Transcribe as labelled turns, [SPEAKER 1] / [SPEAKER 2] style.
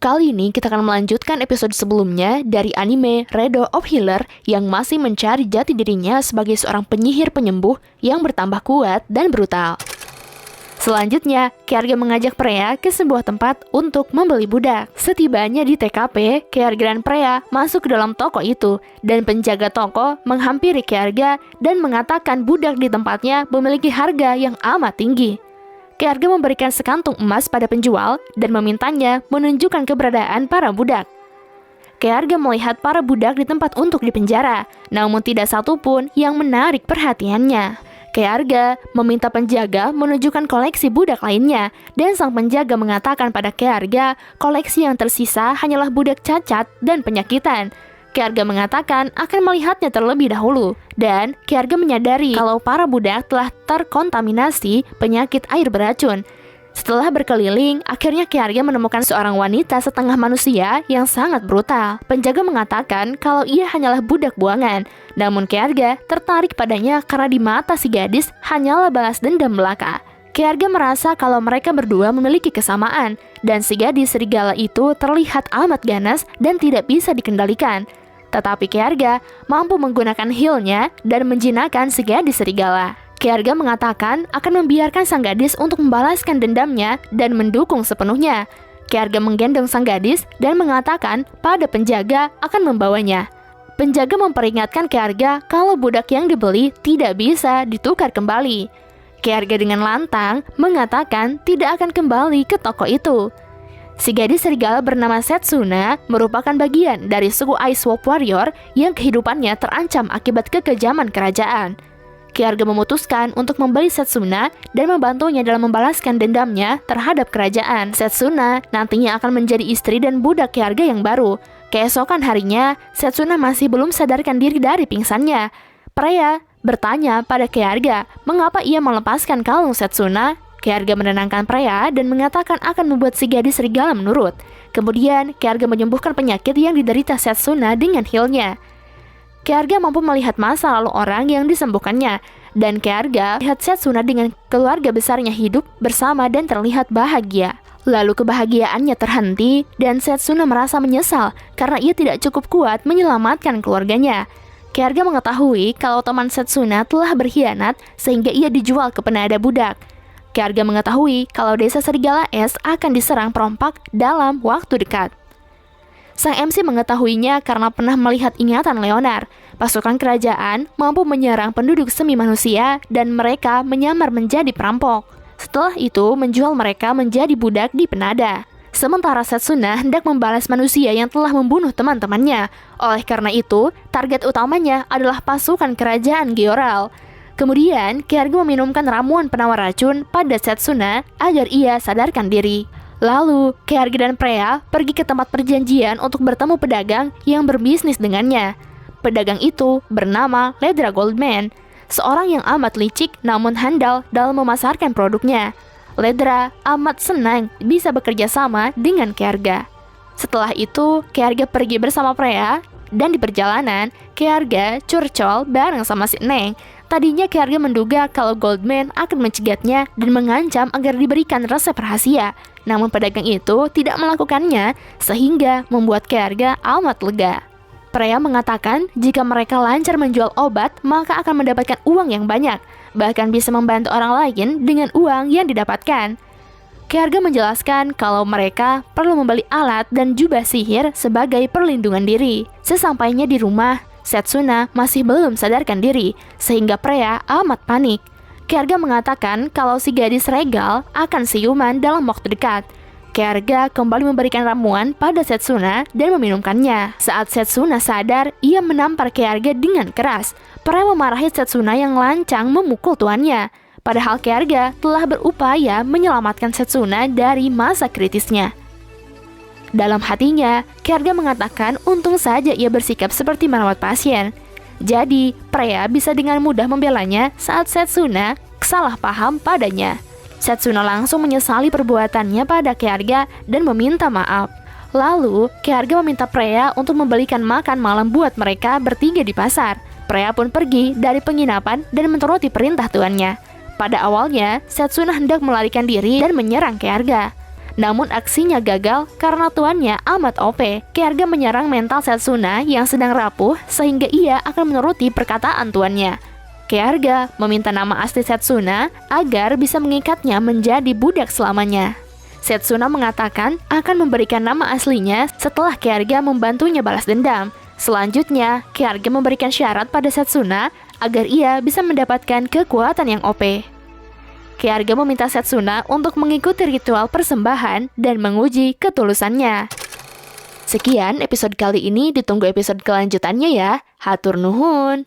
[SPEAKER 1] Kali ini kita akan melanjutkan episode sebelumnya dari anime Redo of Healer yang masih mencari jati dirinya sebagai seorang penyihir penyembuh yang bertambah kuat dan brutal. Selanjutnya, Kyaarga mengajak Freya ke sebuah tempat untuk membeli budak. Setibanya di TKP, Kyaarga dan Freya masuk ke dalam toko itu, dan penjaga toko menghampiri Kyaarga dan mengatakan budak di tempatnya memiliki harga yang amat tinggi. Kyaarga memberikan sekantung emas pada penjual dan memintanya menunjukkan keberadaan para budak. Kyaarga melihat para budak di tempat untuk dipenjara, namun tidak satu pun yang menarik perhatiannya. Kyaarga meminta penjaga menunjukkan koleksi budak lainnya, dan sang penjaga mengatakan pada Kyaarga koleksi yang tersisa hanyalah budak cacat dan penyakitan. Kyaarga mengatakan akan melihatnya terlebih dahulu, dan Kyaarga menyadari kalau para budak telah terkontaminasi penyakit air beracun. Setelah berkeliling, akhirnya Kyaarga menemukan seorang wanita setengah manusia yang sangat brutal. Penjaga mengatakan kalau ia hanyalah budak buangan, namun Kyaarga tertarik padanya karena di mata si gadis hanyalah balas dendam belaka. Kyaarga merasa kalau mereka berdua memiliki kesamaan, dan si gadis serigala itu terlihat amat ganas dan tidak bisa dikendalikan. Tetapi Kyaarga mampu menggunakan heal-nya dan menjinakkan si gadis serigala. Kyaarga mengatakan akan membiarkan sang gadis untuk membalaskan dendamnya dan mendukung sepenuhnya. Kyaarga menggendong sang gadis dan mengatakan pada penjaga akan membawanya. Penjaga memperingatkan Kyaarga kalau budak yang dibeli tidak bisa ditukar kembali. Kyaarga dengan lantang mengatakan tidak akan kembali ke toko itu. Si gadis serigala bernama Setsuna merupakan bagian dari suku Ice Wolf Warrior yang kehidupannya terancam akibat kekejaman kerajaan. Kyaarga memutuskan untuk membeli Setsuna dan membantunya dalam membalaskan dendamnya terhadap kerajaan. Setsuna nantinya akan menjadi istri dan budak Kyaarga yang baru. Keesokan harinya, Setsuna masih belum sadarkan diri dari pingsannya. Freya bertanya pada Kyaarga mengapa ia melepaskan kalung Setsuna. Kyaarga menenangkan Freya dan mengatakan akan membuat si gadis serigala menurut. Kemudian, Kyaarga menyembuhkan penyakit yang diderita Setsuna dengan heal-nya. Kyaarga mampu melihat masa lalu orang yang disembuhkannya, dan Kyaarga melihat Setsuna dengan keluarga besarnya hidup bersama dan terlihat bahagia. Lalu kebahagiaannya terhenti, dan Setsuna merasa menyesal karena ia tidak cukup kuat menyelamatkan keluarganya. Kyaarga mengetahui kalau teman Setsuna telah berkhianat sehingga ia dijual ke penada budak. Kyaarga mengetahui kalau desa Serigala Es akan diserang perompak dalam waktu dekat. Sang MC mengetahuinya karena pernah melihat ingatan Leonard. Pasukan kerajaan mampu menyerang penduduk semi manusia dan mereka menyamar menjadi perampok. Setelah itu menjual mereka menjadi budak di penada. Sementara Setsuna hendak membalas manusia yang telah membunuh teman-temannya. Oleh karena itu, target utamanya adalah pasukan kerajaan Gyoral. Kemudian, Kyaarga meminumkan ramuan penawar racun pada Setsuna agar ia sadarkan diri. Lalu, Kyaarga dan Freya pergi ke tempat perjanjian untuk bertemu pedagang yang berbisnis dengannya. Pedagang itu bernama Ledra Goldman, seorang yang amat licik namun handal dalam memasarkan produknya. Ledra amat senang bisa bekerja sama dengan Kyaarga. Setelah itu, Kyaarga pergi bersama Freya, dan di perjalanan, Kyaarga curcol bareng sama si Neng. Tadinya Kyaarga menduga kalau Goldman akan mencegatnya dan mengancam agar diberikan resep rahasia. Namun pedagang itu tidak melakukannya, sehingga membuat Kyaarga amat lega. Freya mengatakan jika mereka lancar menjual obat, maka akan mendapatkan uang yang banyak, bahkan bisa membantu orang lain dengan uang yang didapatkan. Kyaarga menjelaskan kalau mereka perlu membeli alat dan jubah sihir sebagai perlindungan diri. Sesampainya di rumah, Setsuna masih belum sadarkan diri, sehingga Freya amat panik. Kyaarga mengatakan kalau si gadis regal akan siuman dalam waktu dekat. Kyaarga kembali memberikan ramuan pada Setsuna dan meminumkannya. Saat Setsuna sadar, ia menampar Kyaarga dengan keras. Freya memarahi Setsuna yang lancang memukul tuannya. Padahal Kyaarga telah berupaya menyelamatkan Setsuna dari masa kritisnya. Dalam hatinya, Kyaarga mengatakan untung saja ia bersikap seperti merawat pasien. Jadi, Freya bisa dengan mudah membelanya saat Setsuna salah paham padanya. Setsuna langsung menyesali perbuatannya pada Kyaarga dan meminta maaf. Lalu, Kyaarga meminta Freya untuk membelikan makan malam buat mereka bertiga di pasar. Freya pun pergi dari penginapan dan menuruti perintah tuannya. Pada awalnya, Setsuna hendak melarikan diri dan menyerang Kyaarga. Namun aksinya gagal karena tuannya amat OP. Kyaga menyerang mental Setsuna yang sedang rapuh sehingga ia akan menuruti perkataan tuannya. Kyaga meminta nama asli Setsuna agar bisa mengikatnya menjadi budak selamanya. Setsuna mengatakan akan memberikan nama aslinya setelah Kyaga membantunya balas dendam. Selanjutnya, Kyaga memberikan syarat pada Setsuna agar ia bisa mendapatkan kekuatan yang OP. Kyaga meminta Setsuna untuk mengikuti ritual persembahan dan menguji ketulusannya. Sekian episode kali ini, ditunggu episode kelanjutannya ya. Hatur nuhun.